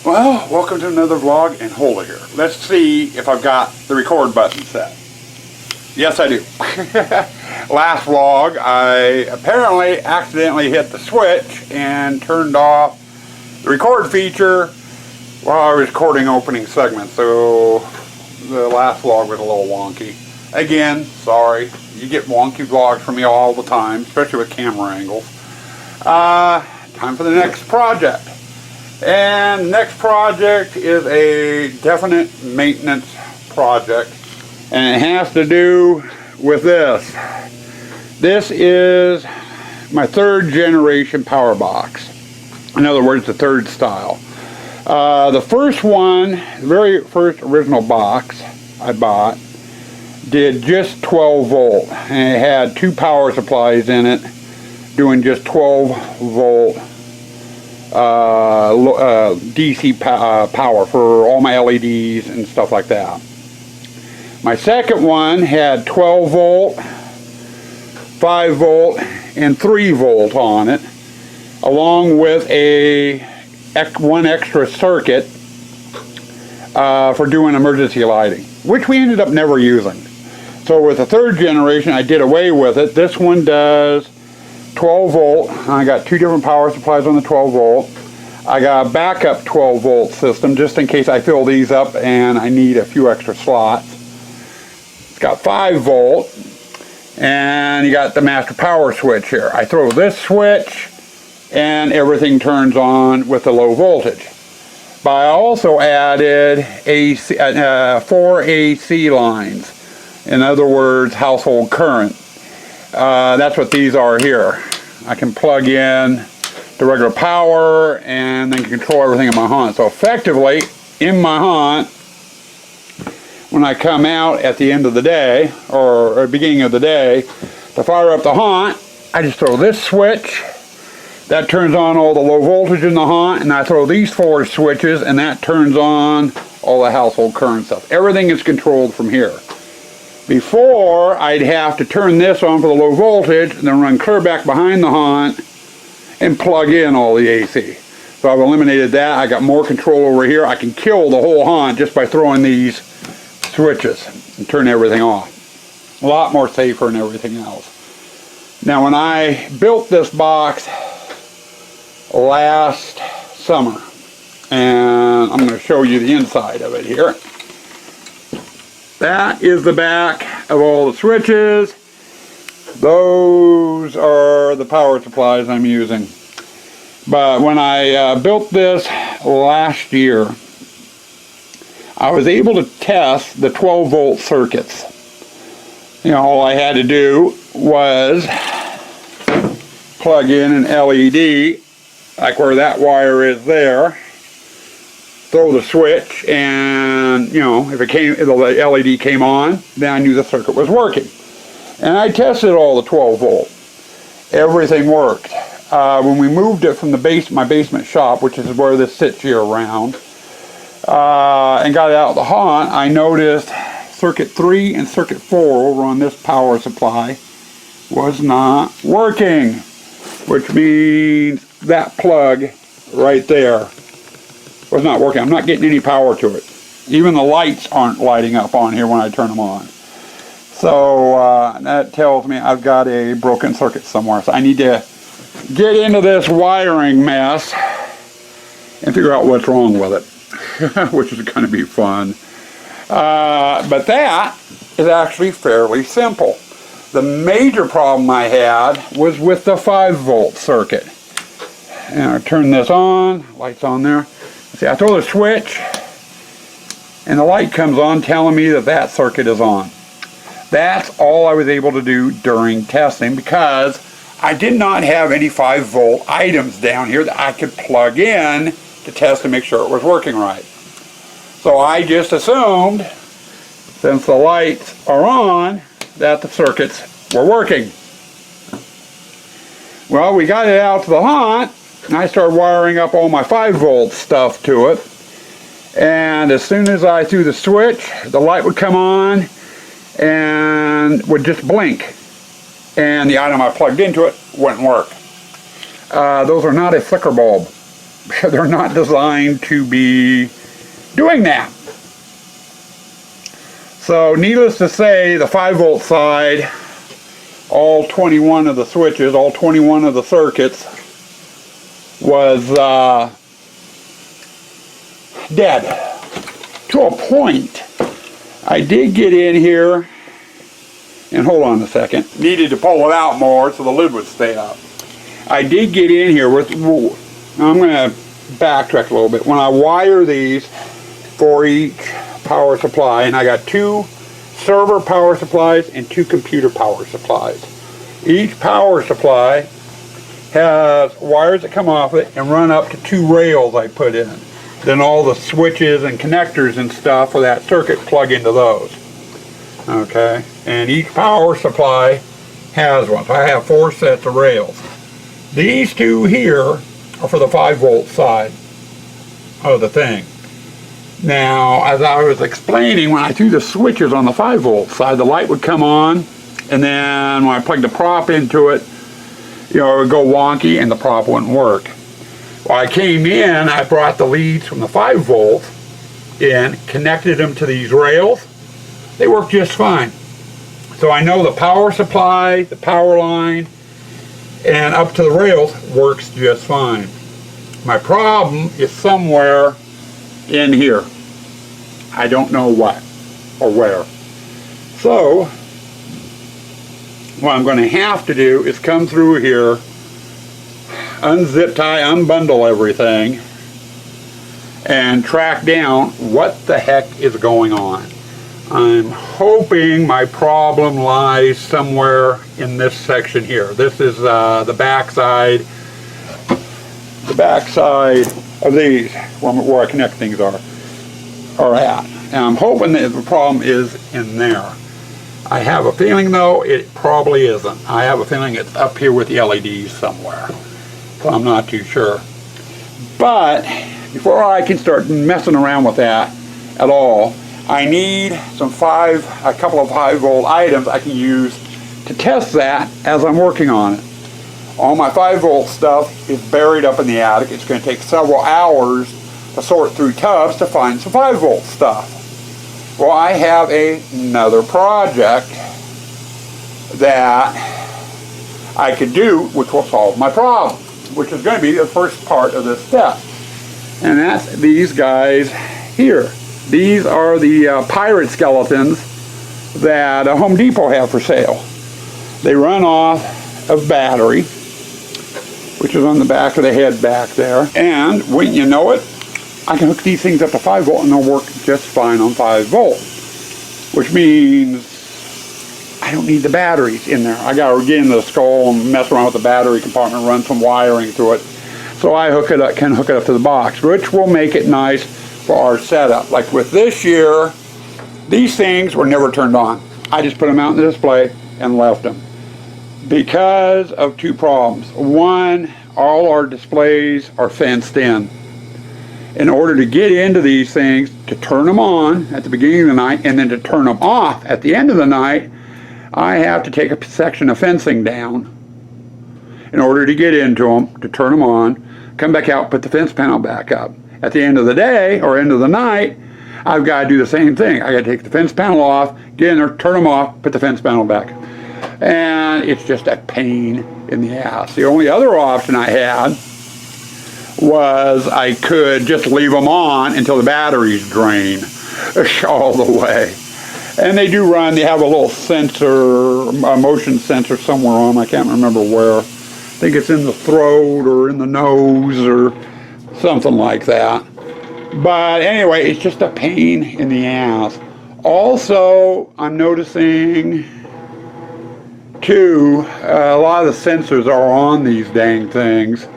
Well, welcome to another vlog, and hold it here. Let's see if I've got the record button set. Yes, I do. Last vlog, I apparently accidentally hit the switch and turned off the record feature while I was recording opening segments, so the last vlog was a little wonky. Again, sorry. You get wonky vlogs from me all the time, especially with camera angles. Time for the next project. And the next project is a definite maintenance project, and it has to do with this. This is my third generation power box. In other words, the third style. The first one, the very first original box I bought, did just 12 volt, and it had two power supplies in it doing just 12 volt DC power for all my LEDs and stuff like that. My second one had 12 volt, 5 volt, and 3 volt on it, along with one extra circuit for doing emergency lighting, which we ended up never using. So with the third generation, I did away with it. This one does 12 volt. I got two different power supplies on the 12 volt. I got a backup 12 volt system just in case I fill these up and I need a few extra slots. It's got 5 volt, and you got the master power switch here. I throw this switch and everything turns on with the low voltage. But I also added 4 AC lines. In other words, household current. That's what these are here. I can plug in the regular power and then control everything in my haunt. So effectively, in my haunt, when I come out at the end of the day, or beginning of the day, to fire up the haunt, I just throw this switch. That turns on all the low voltage in the haunt, and I throw these 4 switches, and that turns on all the household current stuff. Everything is controlled from here. Before, I'd have to turn this on for the low voltage and then run clear back behind the haunt and plug in all the AC. So I've eliminated that. I got more control over here. I can kill the whole haunt just by throwing these switches and turn everything off. A lot more safer and everything else. Now, when I built this box last summer, and I'm going to show you the inside of it here. That is the back of all the switches. Those are the power supplies I'm using. But when I built this last year, I was able to test the 12 volt circuits. You know, all I had to do was plug in an LED, like where that wire is there, throw the switch, and you know, if the LED came on, then I knew the circuit was working. And I tested all the 12 volt. Everything worked. When we moved it from my basement shop, which is where this sits year round, and got it out of the haunt, I noticed circuit 3 and circuit 4 over on this power supply was not working, which means that plug right there was not working. I'm not getting any power to it. Even the lights aren't lighting up on here when I turn them on. So that tells me I've got a broken circuit somewhere. So I need to get into this wiring mess and figure out what's wrong with it, which is going to be fun. But that is actually fairly simple. The major problem I had was with the 5 volt circuit. And I turn this on, light's on there. See, I throw the switch, and the light comes on telling me that that circuit is on. That's all I was able to do during testing, because I did not have any 5 volt items down here that I could plug in to test to make sure it was working right. So I just assumed, since the lights are on, that the circuits were working. Well, we got it out to the haunt, and I started wiring up all my 5 volt stuff to it. And as soon as I threw the switch, the light would come on and would just blink. And the item I plugged into it wouldn't work. Those are not a flicker bulb. they're not designed to be doing that. So needless to say, the 5-volt side, all 21 of the switches, all 21 of the circuits was dead. To a point. I did get in here, and hold on a second, needed to pull it out more so the lid would stay up. I did get in here with, I'm going to backtrack a little bit. When I wire these for each power supply, and I got 2 server power supplies and 2 computer power supplies. Each power supply has wires that come off it and run up to 2 rails I put in. Then all the switches and connectors and stuff for that circuit plug into those. Okay, and each power supply has one. So I have 4 sets of rails. These 2 here are for the 5-volt side of the thing. Now, as I was explaining, when I threw the switches on the 5-volt side, the light would come on, and then when I plugged the prop into it, it would go wonky and the prop wouldn't work. Well, I came in, I brought the leads from the 5-volt in, connected them to these rails. They work just fine. So I know the power supply, the power line, and up to the rails works just fine. My problem is somewhere in here. I don't know what or where. So what I'm going to have to do is come through here, unzip tie, unbundle everything, and track down what the heck is going on. I'm hoping my problem lies somewhere in this section here. This is the back side of these, where I connect things are at. And I'm hoping that the problem is in there. I have a feeling though it probably isn't. I have a feeling it's up here with the LEDs somewhere. So I'm not too sure. But before I can start messing around with that at all, I need a couple of 5-volt items I can use to test that as I'm working on it. All my 5-volt stuff is buried up in the attic. It's going to take several hours to sort through tubs to find some 5-volt stuff. Well, I have another project that I could do which will solve my problem, which is going to be the first part of this step. And that's these guys here. These are the pirate skeletons that Home Depot have for sale. They run off of battery, which is on the back of the head back there. And when you know it, I can hook these things up to 5-volt and they'll work just fine on 5-volt. Which means I don't need the batteries in there. I got to get in the skull and mess around with the battery compartment, run some wiring through it. So I can hook it up to the box, which will make it nice for our setup. Like with this year, these things were never turned on. I just put them out in the display and left them. Because of 2 problems. One, all our displays are fenced in. In order to get into these things, to turn them on at the beginning of the night and then to turn them off at the end of the night, I have to take a section of fencing down in order to get into them, to turn them on, come back out, put the fence panel back up. At the end of the day or end of the night, I've got to do the same thing. I got to take the fence panel off, get in there, turn them off, put the fence panel back. And it's just a pain in the ass. The only other option I had was I could just leave them on until the batteries drain all the way. And they do run, they have a little sensor, a motion sensor somewhere on them, I can't remember where. I think it's in the throat or in the nose or something like that. But anyway, it's just a pain in the ass. Also, I'm noticing too, a lot of the sensors are on these dang things.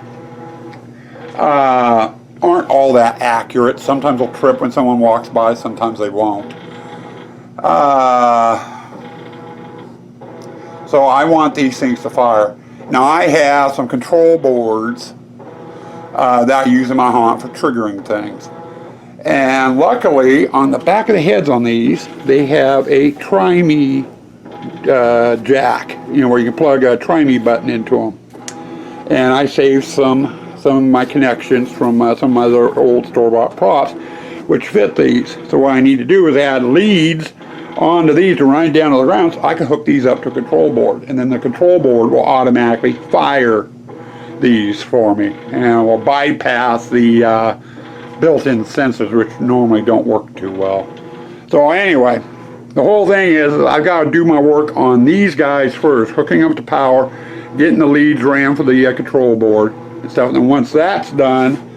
Aren't all that accurate. Sometimes they'll trip when someone walks by, sometimes they won't. So I want these things to fire. Now I have some control boards that I use in my haunt for triggering things. And luckily, on the back of the heads on these, they have a Try-Me jack, where you can plug a Try-Me button into them. And I saved some some of my connections from some of my other old store-bought props, which fit these. So what I need to do is add leads onto these to run it down to the ground, so I can hook these up to a control board, and then the control board will automatically fire these for me, and will bypass the built-in sensors, which normally don't work too well. So anyway, the whole thing is I've got to do my work on these guys first, hooking up to power, getting the leads ran for the control board and stuff. And then once that's done,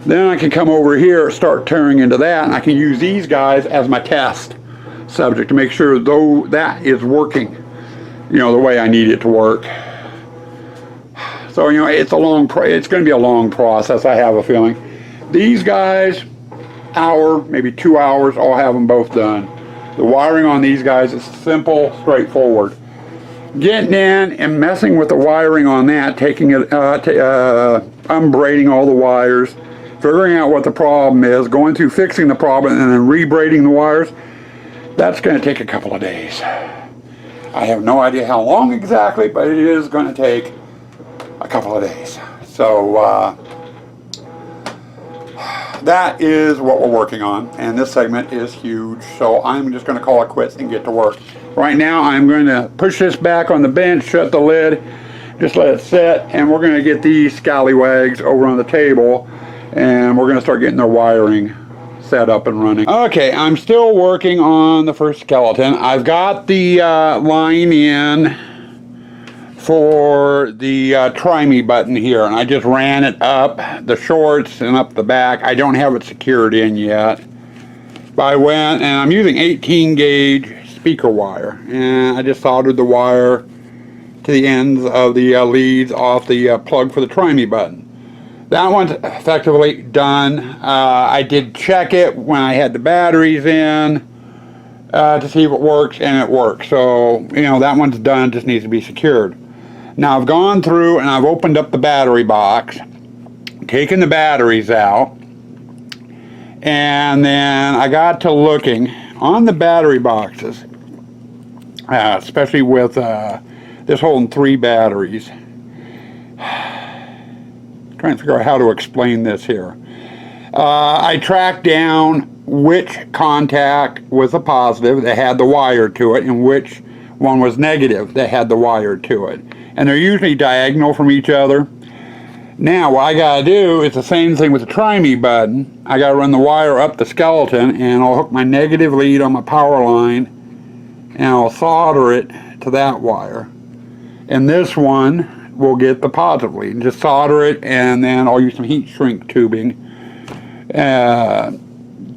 then I can come over here, start tearing into that, and I can use these guys as my test subject to make sure though that is working, the way I need it to work. So it's going to be a long process, I have a feeling. These guys, hour, maybe 2 hours, I'll have them both done. The wiring on these guys is simple, straightforward. Getting in and messing with the wiring on that, taking it, unbraiding all the wires, figuring out what the problem is, going through fixing the problem, and then rebraiding the wires, that's going to take a couple of days. I have no idea how long exactly, but it is going to take a couple of days. So that is what we're working on, and this segment is huge, so I'm just going to call it quits and get to work. Right now I'm going to push this back on the bench, shut the lid, just let it sit, and we're going to get these scallywags over on the table, and we're going to start getting their wiring set up and running. Okay, I'm still working on the first skeleton. I've got the line in for the try me button here, and I just ran it up the shorts and up the back. I don't have it secured in yet, but I went, and I'm using 18 gauge speaker wire, and I just soldered the wire to the ends of the leads off the plug for the try me button. That one's effectively done. I did check it when I had the batteries in to see if it works, and it works. So that one's done, just needs to be secured. Now I've gone through and I've opened up the battery box, taken the batteries out, and then I got to looking on the battery boxes, especially with this holding 3 batteries. Trying to figure out how to explain this here. I tracked down which contact was a positive that had the wire to it, and which one was negative that had the wire to it. And they're usually diagonal from each other. Now what I gotta do is the same thing with the try me button. I gotta run the wire up the skeleton, and I'll hook my negative lead on my power line, and I'll solder it to that wire. And this one will get the positive lead, and just solder it, and then I'll use some heat shrink tubing to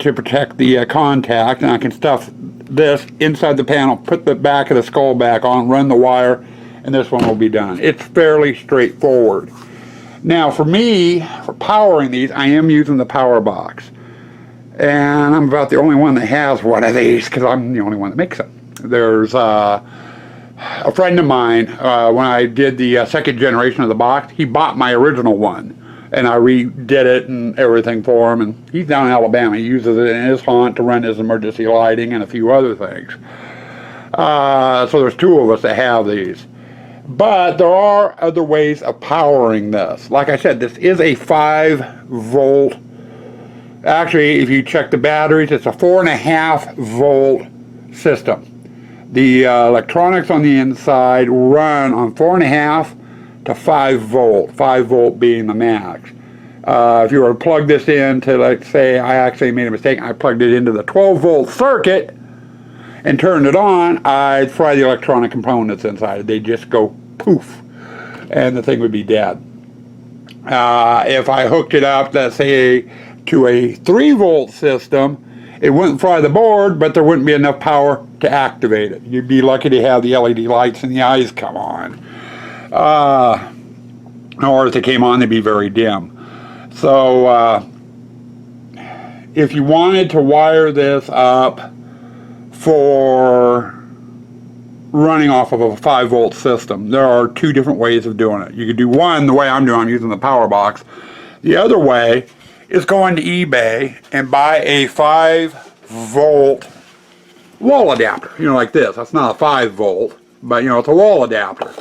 protect the contact, and I can stuff this inside the panel, put the back of the skull back on, run the wire, and this one will be done. It's fairly straightforward. Now for me, for powering these, I am using the power box, and I'm about the only one that has one of these because I'm the only one that makes them. There's a friend of mine, when I did the second generation of the box, he bought my original one, and I redid it and everything for him, and he's down in Alabama. He uses it in his haunt to run his emergency lighting and a few other things. So there's 2 of us that have these. But there are other ways of powering this. Like I said, this is a 5-volt. Actually, if you check the batteries, it's a 4.5-volt system. The electronics on the inside run on 4.5 to 5 volt, 5 volt being the max. If you were to plug this into, let's say I actually made a mistake, I plugged it into the 12 volt circuit and turned it on, I'd fry the electronic components inside. They'd just go poof, and the thing would be dead. If I hooked it up, let's say, to a 3 volt system, it wouldn't fry the board, but there wouldn't be enough power to activate it. You'd be lucky to have the LED lights and the eyes come on. Or if they came on, they'd be very dim. So if you wanted to wire this up for running off of a 5 volt system, there are 2 different ways of doing it. You could do one, the way I'm doing, I'm using the power box. The other way is going to eBay and buy a 5 volt wall adapter, like this. That's not a 5 volt, but it's a wall adapter.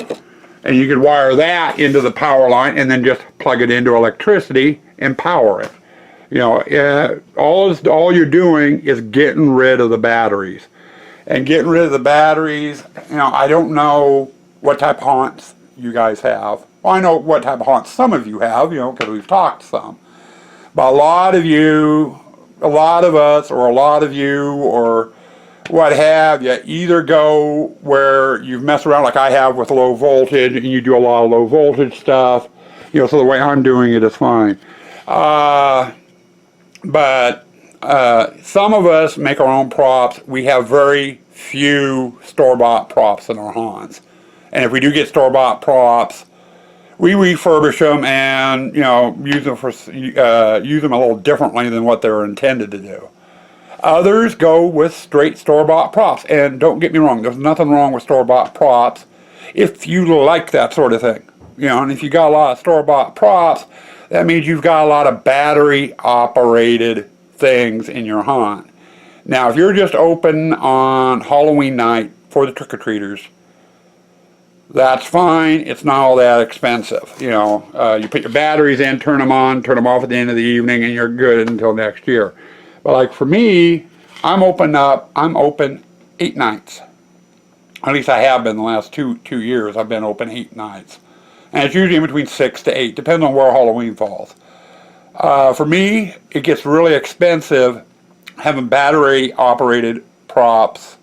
And you could wire that into the power line and then just plug it into electricity and power it. You know, all you're doing is getting rid of the batteries. And getting rid of the batteries, you know, I don't know what type of haunts you guys have. Well, I know what type of haunts some of you have, you know, because we've talked some. But a lot of you, a lot of us, or a lot of you, or what have you, either go where you've messed around like I have with low voltage, and you do a lot of low voltage stuff, you know, so the way I'm doing it is fine. But some of us make our own props. We have very few store-bought props in our haunts. And if we do get store-bought props, we refurbish them and, you know, use them a little differently than what they're intended to do. Others go with straight store-bought props. And don't get me wrong, there's nothing wrong with store-bought props if you like that sort of thing. You know, and if you got a lot of store-bought props, that means you've got a lot of battery-operated things in your haunt. Now, if you're just open on Halloween night for the trick-or-treaters, that's fine. It's not all that expensive. You know, you put your batteries in, turn them on, turn them off at the end of the evening, and you're good until next year. But like for me, I'm open 8 nights. At least I have been the last two years. I've been open 8 nights. And it's usually in between 6 to 8, depending on where Halloween falls. For me, it gets really expensive having battery-operated props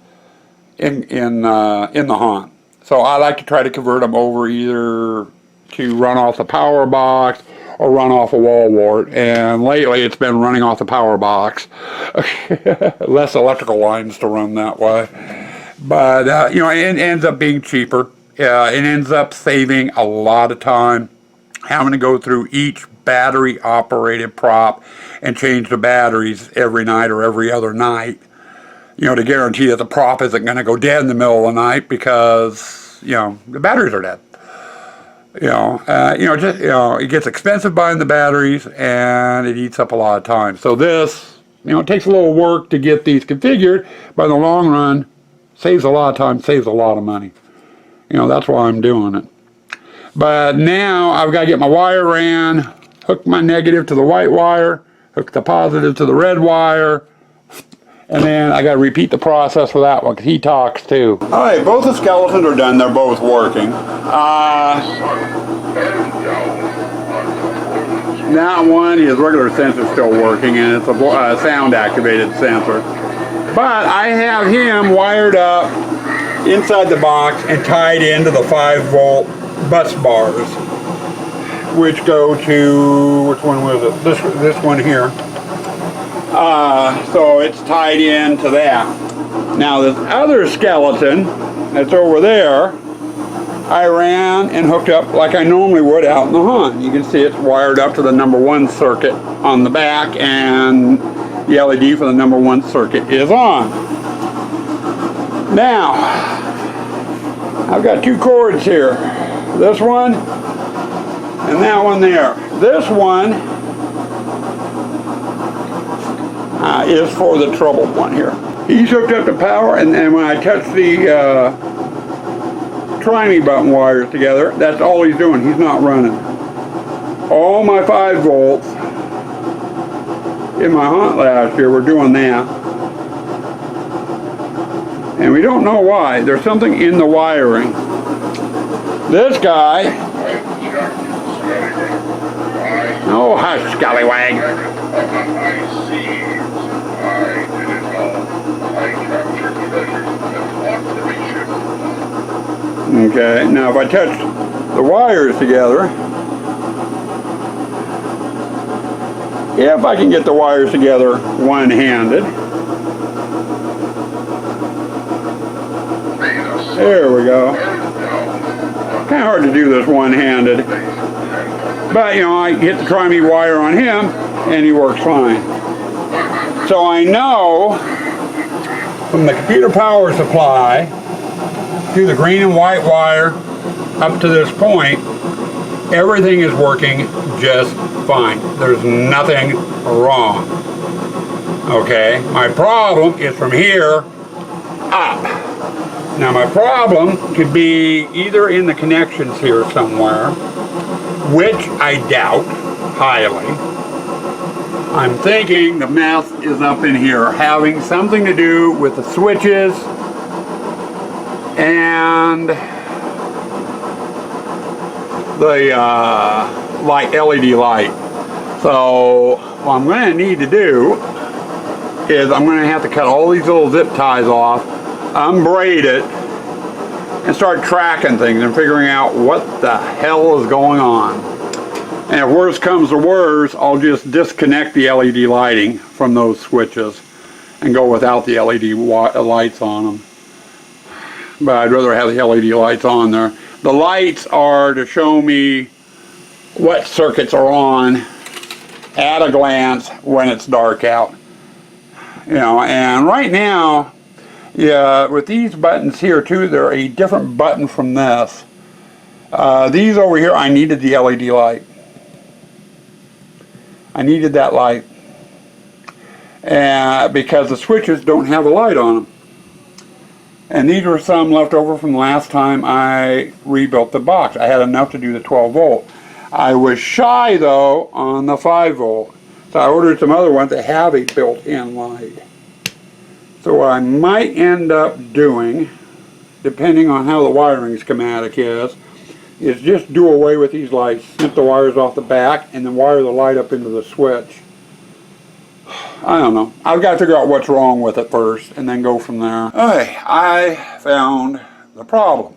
in the haunt. So I like to try to convert them over either to run off the power box or run off a wall wart. And lately it's been running off the power box. Less electrical lines to run that way. But, you know, it ends up being cheaper. It ends up saving a lot of time having to go through each battery-operated prop and change the batteries every night or every other night. You know, to guarantee that the prop isn't going to go dead in the middle of the night because, you know, the batteries are dead. It gets expensive buying the batteries and it eats up a lot of time. So this, you know, it takes a little work to get these configured, but in the long run, saves a lot of time, saves a lot of money. You know, that's why I'm doing it. But now I've got to get my wire ran, hook my negative to the white wire, hook the positive to the red wire, and then I got to repeat the process for that one because he talks too. All right, both the skeletons are done. They're both working. That one, his regular sensor's still working, and it's a sound-activated sensor. But I have him wired up inside the box and tied into the 5-volt bus bars, which go to, which one was it? This one here. So it's tied into that. Now this other skeleton that's over there, I ran and hooked up like I normally would out in the haunt. You can see it's wired up to the number 1 circuit on the back, and the LED for the number 1 circuit is on. Now, I've got 2 cords here. This one and that one there. This one is for the troubled one here. He's hooked up to power, and when I touch the try me button wires together, that's all he's doing. He's not running. All my 5 volts in my haunt last year were doing that. And we don't know why. There's something in the wiring. This guy, oh hush, scallywag. Okay, now if I touch the wires together, if I can get the wires together one-handed, there we go. Kind of hard to do this one-handed, but you know, I hit the try-me wire on him and he works fine. So I know from the computer power supply to the green and white wire up to this point, everything is working just fine. There's nothing wrong. Okay, my problem is from here up. Now my problem could be either in the connections here somewhere, which I doubt highly. I'm thinking the mess is up in here, having something to do with the switches and the LED light. So what I'm going to need to do is I'm going to have to cut all these little zip ties off, unbraid it, and start tracking things and figuring out what the hell is going on. And if worse comes to worse, I'll just disconnect the LED lighting from those switches and go without the LED lights on them. But I'd rather have the LED lights on there. The lights are to show me what circuits are on at a glance when it's dark out. You know, and right now, yeah, with these buttons here too, they're a different button from this. These over here, I needed the LED light. I needed that light. And because the switches don't have a light on them. And these were some left over from last time I rebuilt the box. I had enough to do the 12 volt. I was shy though on the 5 volt. So I ordered some other ones that have a built-in light. So what I might end up doing, depending on how the wiring schematic is just do away with these lights, snip the wires off the back, and then wire the light up into the switch. I don't know. I've got to figure out what's wrong with it first, and then go from there. Okay, I found the problem.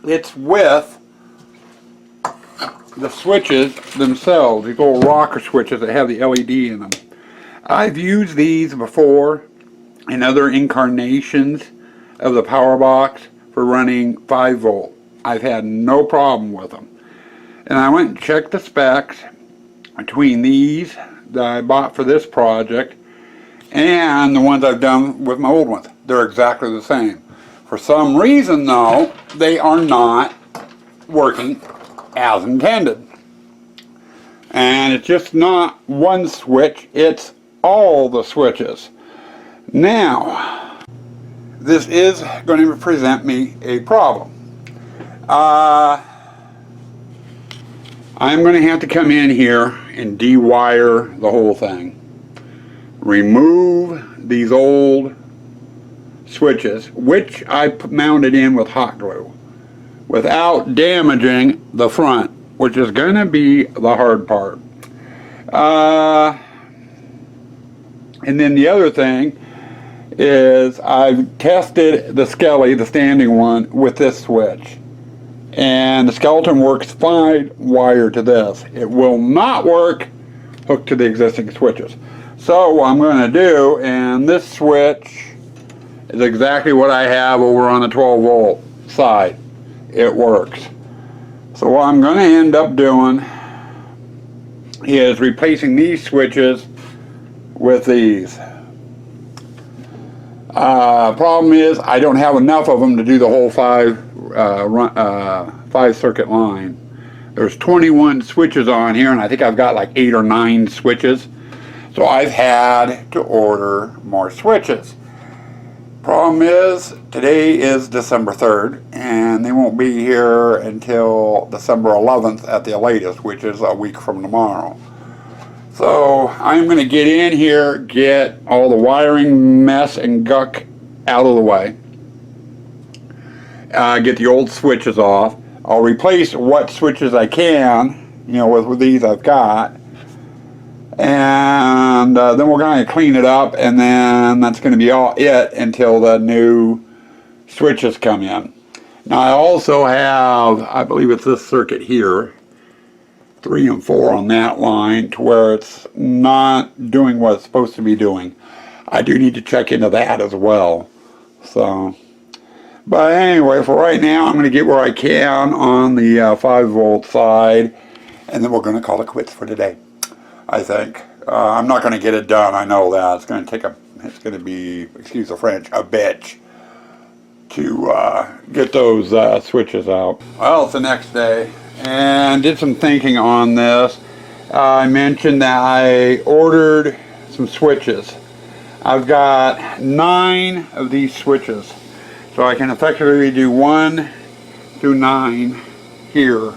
It's with the switches themselves, these little rocker switches that have the LED in them. I've used these before in other incarnations of the power box for running 5 volt. I've had no problem with them. And I went and checked the specs between these that I bought for this project and the ones I've done with my old ones. They're exactly the same. For some reason though, they are not working as intended. And it's just not one switch, it's all the switches. Now, this is going to present me a problem. I'm going to have to come in here and de-wire the whole thing. Remove these old switches, which I mounted in with hot glue, without damaging the front, which is going to be the hard part. And then the other thing is I've tested the Skelly, the standing one, with this switch. And the skeleton works fine wired to this. It will not work hooked to the existing switches. So what I'm going to do, and this switch is exactly what I have over on the 12 volt side. It works. So what I'm going to end up doing is replacing these switches with these. Problem is I don't have enough of them to do the whole 5 circuit line. There's 21 switches on here, and I think I've got like 8 or 9 switches. So I've had to order more switches. Problem is, today is December 3rd, and they won't be here until December 11th at the latest, which is a week from tomorrow. So I'm going to get in here, get all the wiring mess and guck out of the way. Get the old switches off. I'll replace what switches I can, you know, with these I've got. And then we're going to clean it up, and then that's going to be all it until the new switches come in. Now I also have, I believe it's this circuit here, 3 and 4 on that line, to where it's not doing what it's supposed to be doing. I do need to check into that as well. So, but anyway, for right now, I'm going to get where I can on the 5 volt side, and then we're going to call it quits for today, I think. I'm not going to get it done, I know that. It's going to take it's going to be, excuse the French, a bitch to get those switches out. Well, it's the next day, and did some thinking on this. I mentioned that I ordered some switches. I've got 9 of these switches. So I can effectively do 1 through 9 here.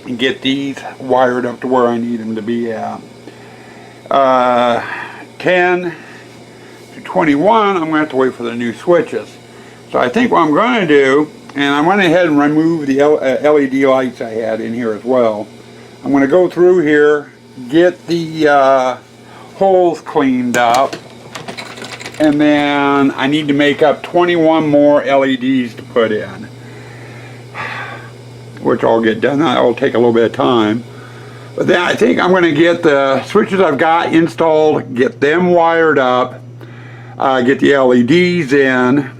And get these wired up to where I need them to be at. 10 to 21, I'm going to have to wait for the new switches. So I think what I'm going to do, and I went ahead and removed the LED lights I had in here as well. I'm going to go through here, get the holes cleaned up, and then I need to make up 21 more LEDs to put in, which I'll get done. That'll take a little bit of time. But then I think I'm going to get the switches I've got installed, get them wired up, get the LEDs in,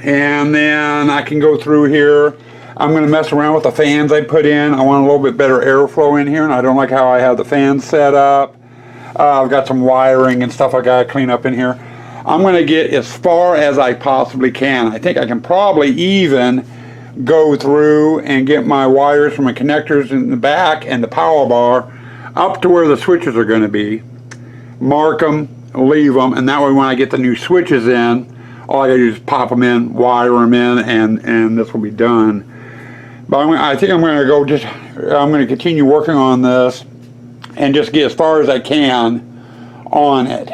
and then I can go through here. I'm going to mess around with the fans I put in. I want a little bit better airflow in here, and I don't like how I have the fans set up. I've got some wiring and stuff I got to clean up in here. I'm going to get as far as I possibly can. I think I can probably even go through and get my wires from my connectors in the back and the power bar up to where the switches are going to be. Mark them, leave them, and that way when I get the new switches in, all I got to do is pop them in, wire them in, and this will be done. But I think I'm going to I'm going to continue working on this and just get as far as I can on it.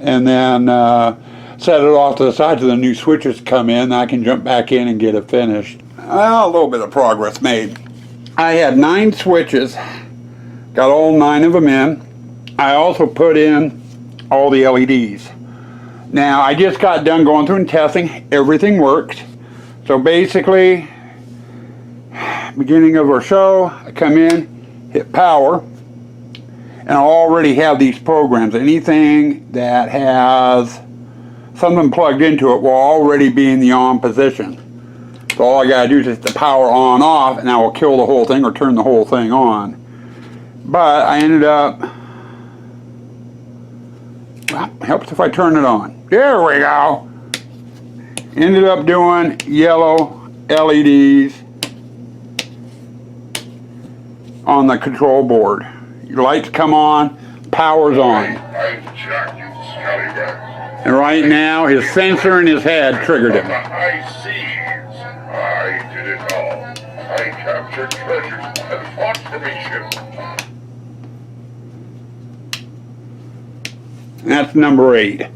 And then set it off to the side till the new switches come in. I can jump back in and get it finished. Well, a little bit of progress made. I had 9 switches, got all 9 of them in. I also put in all the LEDs. Now, I just got done going through and testing. Everything works. So basically, beginning of our show, I come in, hit power, and I already have these programs. Anything that has something plugged into it will already be in the on position. So all I gotta do is hit the power on off, and that will kill the whole thing or turn the whole thing on. But I ended up, well, helps if I turn it on. There we go. Ended up doing yellow LEDs on the control board. Your lights come on, power's on. And right now, his sensor in his head triggered him. I did it all. I captured treasures and fought for Misha. That's number 8.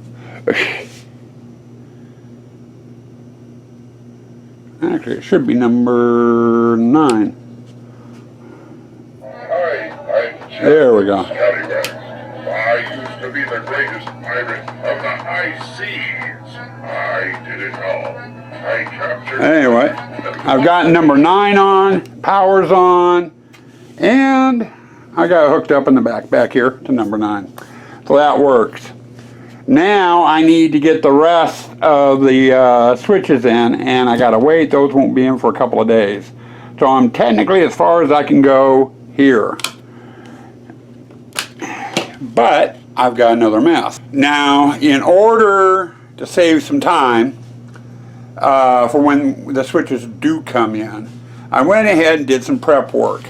Actually, it should be number 9. There we go. I used to be the greatest pirate of the high seas. I did it all. I captured. Anyway, I've got number 9 on, power's on, and I got it hooked up in the back here to number 9. So that works. Now I need to get the rest of the switches in, and I gotta wait. Those won't be in for a couple of days. So I'm technically as far as I can go here. But I've got another mess. Now, in order to save some time for when the switches do come in, I went ahead and did some prep work.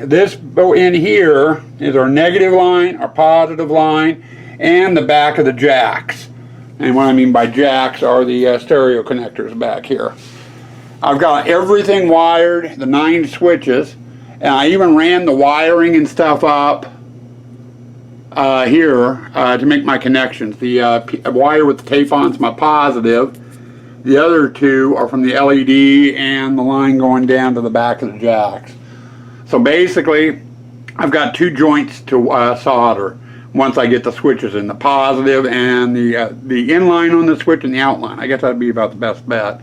This in here is our negative line, our positive line, and the back of the jacks. And what I mean by jacks are the stereo connectors back here. I've got everything wired, the 9 switches, and I even ran the wiring and stuff up here to make my connections. The wire with the tape-on's my positive. The other 2 are from the LED and the line going down to the back of the jacks. So basically, I've got 2 joints to solder once I get the switches in, the positive and the inline on the switch and the outline. I guess that'd be about the best bet.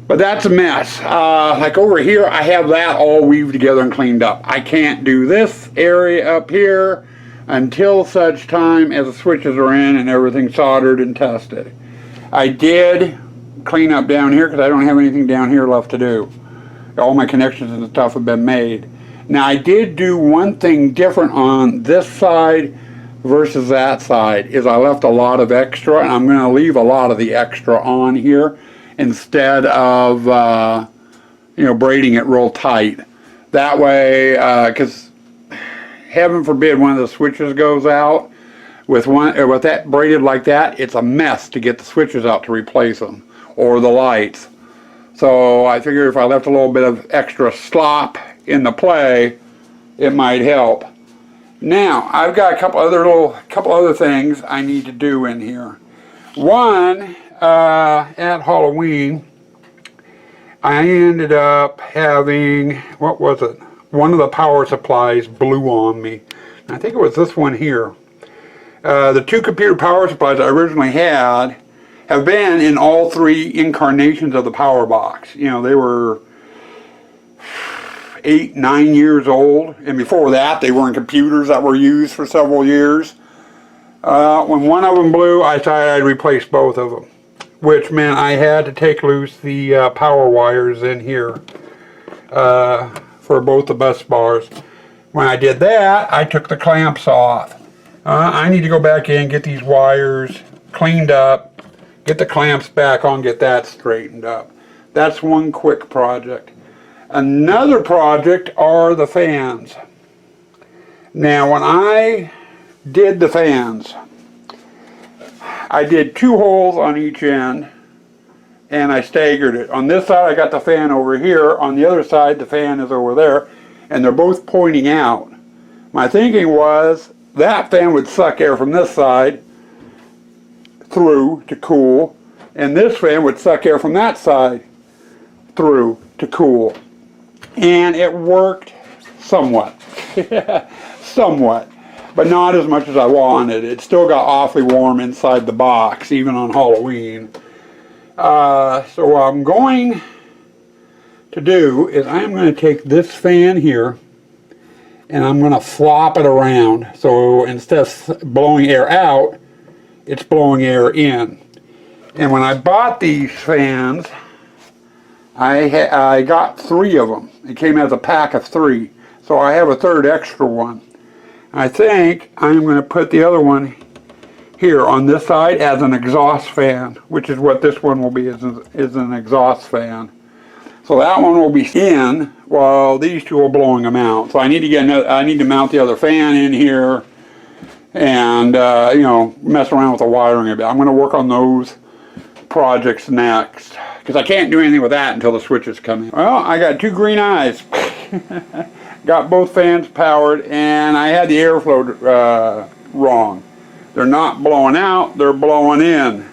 But that's a mess. Like over here, I have that all weaved together and cleaned up. I can't do this area up here until such time as the switches are in and everything's soldered and tested. I did clean up down here because I don't have anything down here left to do. All my connections and stuff have been made. Now I did do one thing different on this side versus that side, is I left a lot of extra, and I'm going to leave a lot of the extra on here instead of braiding it real tight. That way, because heaven forbid one of the switches goes out, With that braided like that, it's a mess to get the switches out to replace them, or the lights. So I figured if I left a little bit of extra slop in the play, it might help. Now, I've got a couple other things I need to do in here. One, at Halloween, I ended up having, what was it? One of the power supplies blew on me. I think it was this one here. The two computer power supplies I originally had have been in all three incarnations of the power box. You know, they were 8, 9 years old, and before that they were in computers that were used for several years. When one of them blew, I decided I'd replace both of them, which meant I had to take loose the power wires in here for both the bus bars. When I did that, I took the clamps off. I need to go back in, get these wires cleaned up, get the clamps back on, get that straightened up. That's one quick project. Another project are the fans. Now, when I did the fans, I did 2 holes on each end, and I staggered it. On this side, I got the fan over here. On the other side, the fan is over there, and they're both pointing out. My thinking was that fan would suck air from this side through to cool, and this fan would suck air from that side through to cool. And it worked somewhat. Somewhat. But not as much as I wanted. It still got awfully warm inside the box, even on Halloween. So what I'm going to do is I'm going to take this fan here and I'm going to flop it around. So instead of blowing air out, it's blowing air in. And when I bought these fans, I got 3 of them. It came as a pack of 3. So I have a third extra one. I think I'm going to put the other one here on this side as an exhaust fan, which is what this one will be, is an exhaust fan. So that one will be in while these two are blowing them out. So I need to mount the other fan in here and you know, mess around with the wiring a bit. I'm going to work on those projects next because I can't do anything with that until the switches come in. Well, I got 2 green eyes. Got both fans powered, and I had the airflow wrong. They're not blowing out, they're blowing in,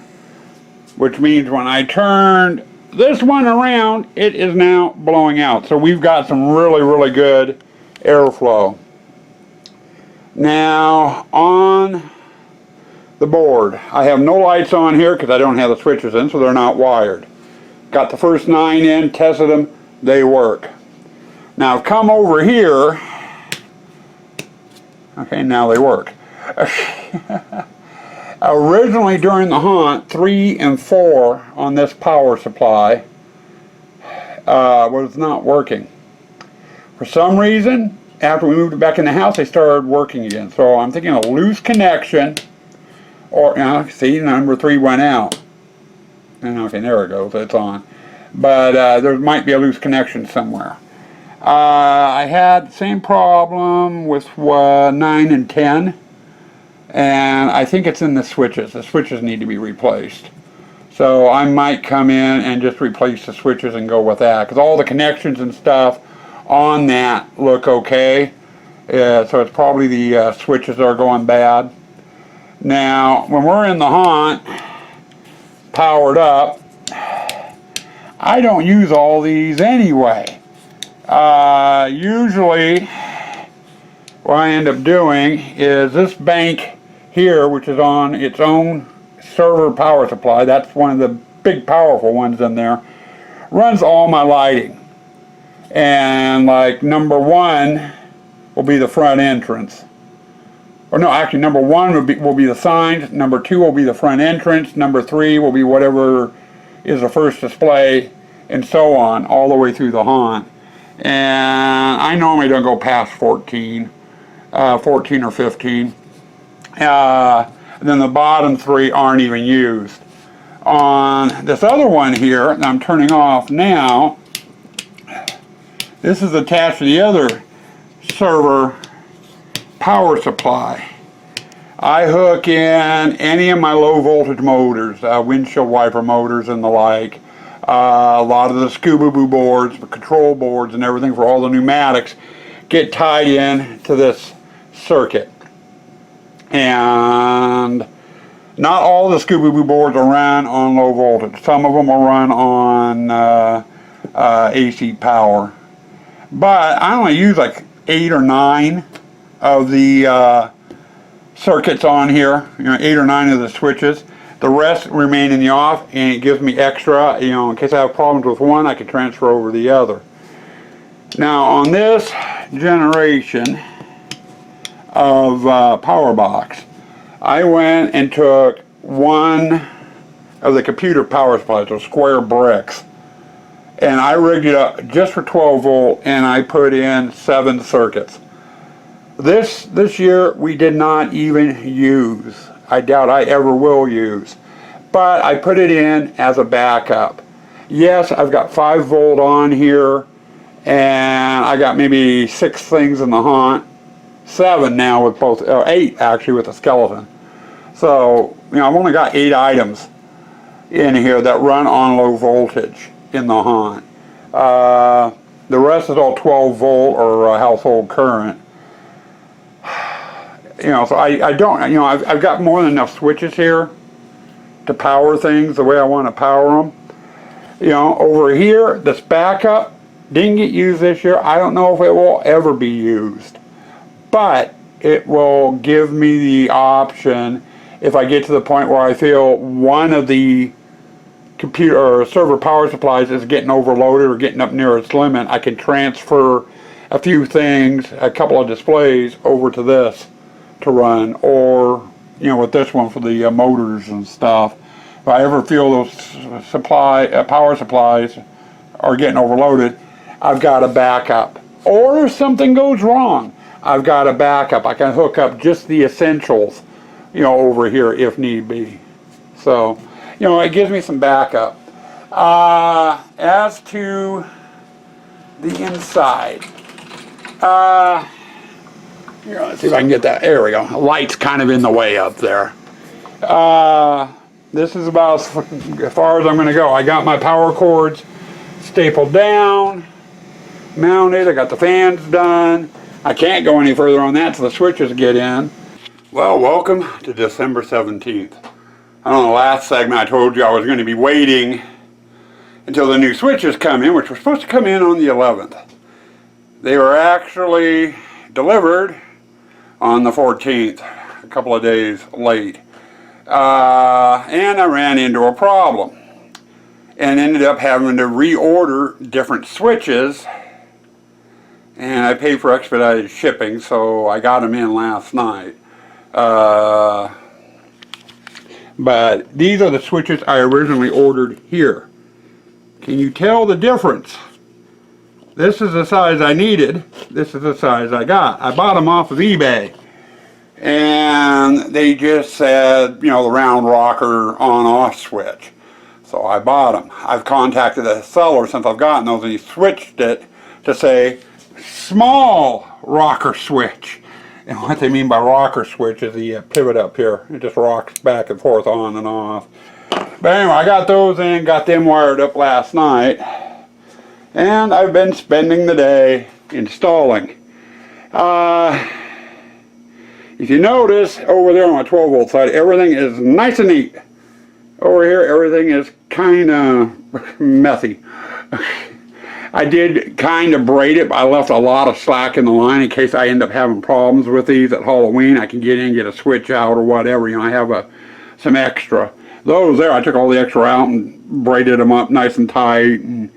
which means when I turned this one around, it is now blowing out. So we've got some really, really good airflow. Now, on the board, I have no lights on here because I don't have the switches in, so they're not wired. Got the first 9 in, tested them, they work. Now I've come over here, okay, now they work. Originally during the hunt, 3 and 4 on this power supply was not working. For some reason, after we moved it back in the house, they started working again. So I'm thinking a loose connection, or, you know, see, number 3 went out. And okay, there it goes, it's on. But there might be a loose connection somewhere. I had the same problem with 9 and 10, and I think it's in the switches. The switches need to be replaced. So I might come in and just replace the switches and go with that, because all the connections and stuff on that look okay. So it's probably the switches that are going bad. Now, when we're in the hunt, powered up, I don't use all these anyway. Usually what I end up doing is this bank here, which is on its own server power supply, that's one of the big powerful ones in there, runs all my lighting. And like number 1 will be the front entrance. Or no, actually number 1 will be the signs, number 2 will be the front entrance, number 3 will be whatever is the first display, and so on, all the way through the hunt. And I normally don't go past 14 or 15. And then the bottom 3 aren't even used. On this other one here that I'm turning off now, this is attached to the other server power supply. I hook in any of my low voltage motors, windshield wiper motors and the like. A lot of the Scooby-Doo boards, the control boards and everything for all the pneumatics get tied in to this circuit. And not all the Scooby-Doo boards are run on low voltage. Some of them are run on AC power. But I only use like 8 or 9 of the circuits on here, 8 or 9 of the switches. The rest remain in the off, and it gives me extra, in case I have problems with one, I can transfer over the other. Now on this generation of power box, I went and took one of the computer power supplies, those square bricks, and I rigged it up just for 12 volt, and I put in 7 circuits. This year we did not even use. I doubt I ever will use. But I put it in as a backup. Yes, I've got 5 volt on here, and I got maybe 6 things in the haunt. 7 now with both, 8 actually with the skeleton. So, I've only got 8 items in here that run on low voltage in the haunt. The rest is all 12 volt or household current. So I don't, I've got more than enough switches here to power things the way I want to power them. Over here, this backup didn't get used this year. I don't know if it will ever be used, but it will give me the option if I get to the point where I feel one of the computer or server power supplies is getting overloaded or getting up near its limit. I can transfer a few things, a couple of displays over to this to run, or with this one for the motors and stuff. If I ever feel those power supplies are getting overloaded, I've got a backup. Or if something goes wrong, I've got a backup. I can hook up just the essentials, over here if need be. So, it gives me some backup. As to the inside, here, let's see if I can get that. There we go. The light's kind of in the way up there. This is about as far as I'm going to go. I got my power cords stapled down, mounted. I got the fans done. I can't go any further on that till the switches get in. Well, welcome to December 17th. On the last segment I told you I was going to be waiting until the new switches come in, which were supposed to come in on the 11th. They were actually delivered on the 14th, a couple of days late. And I ran into a problem and ended up having to reorder different switches, and I paid for expedited shipping, so I got them in last night. But these are the switches I originally ordered here. Can you tell the difference? This is the size I needed. This is the size I got. I bought them off of eBay. And they just said, the round rocker on-off switch. So I bought them. I've contacted the seller since I've gotten those, and he switched it to say, small rocker switch. And what they mean by rocker switch is the pivot up here. It just rocks back and forth on and off. But anyway, I got those in, got them wired up last night. And I've been spending the day installing. If you notice, over there on my 12 volt side, everything is nice and neat. Over here, everything is kind of messy. I did kind of braid it, but I left a lot of slack in the line in case I end up having problems with these at Halloween. I can get in, get a switch out or whatever. I have some extra. Those there, I took all the extra out and braided them up nice and tight and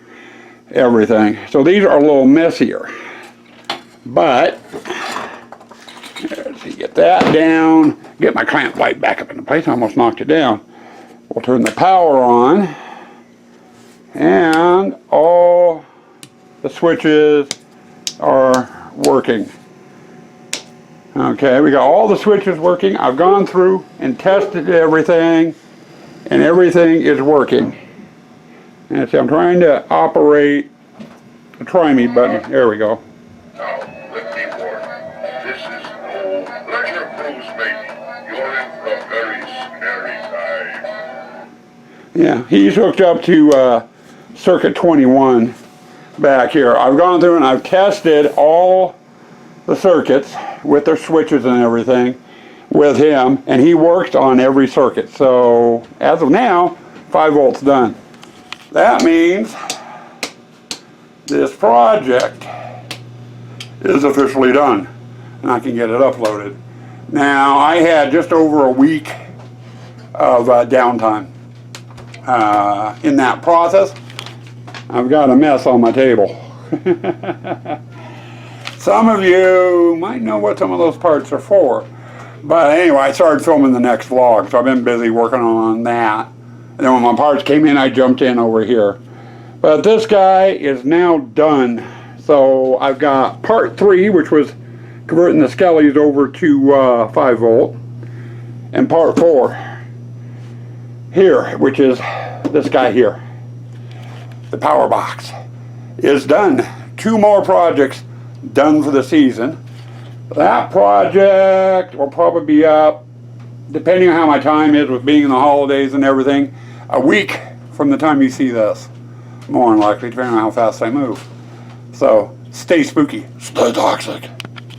everything. So these are a little messier. But, let's see, get that down. Get my clamp light back up into place. I almost knocked it down. We'll turn the power on. And all the switches are working. Okay, we got all the switches working. I've gone through and tested everything, and everything is working. And see, I'm trying to operate the try me button. There we go. Now, let me warn you, this is no Pleasure, Bruce, mate. You're in for a very scary time. Yeah, he's hooked up to circuit 21 back here. I've gone through and I've tested all the circuits with their switches and everything with him, and he worked on every circuit. So as of now, 5 volts done. That means this project is officially done, and I can get it uploaded. Now, I had just over a week of downtime in that process. I've got a mess on my table. Some of you might know what some of those parts are for. But anyway, I started filming the next vlog, so I've been busy working on that. And then when my parts came in, I jumped in over here. But this guy is now done. So I've got part 3, which was converting the Skellies over to 5 volt. And part 4 here, which is this guy here. The power box is done. 2 more projects done for the season. That project will probably be up, depending on how my time is with being in the holidays and everything, a week from the time you see this. More than likely, depending on how fast I move. So, stay spooky, stay toxic.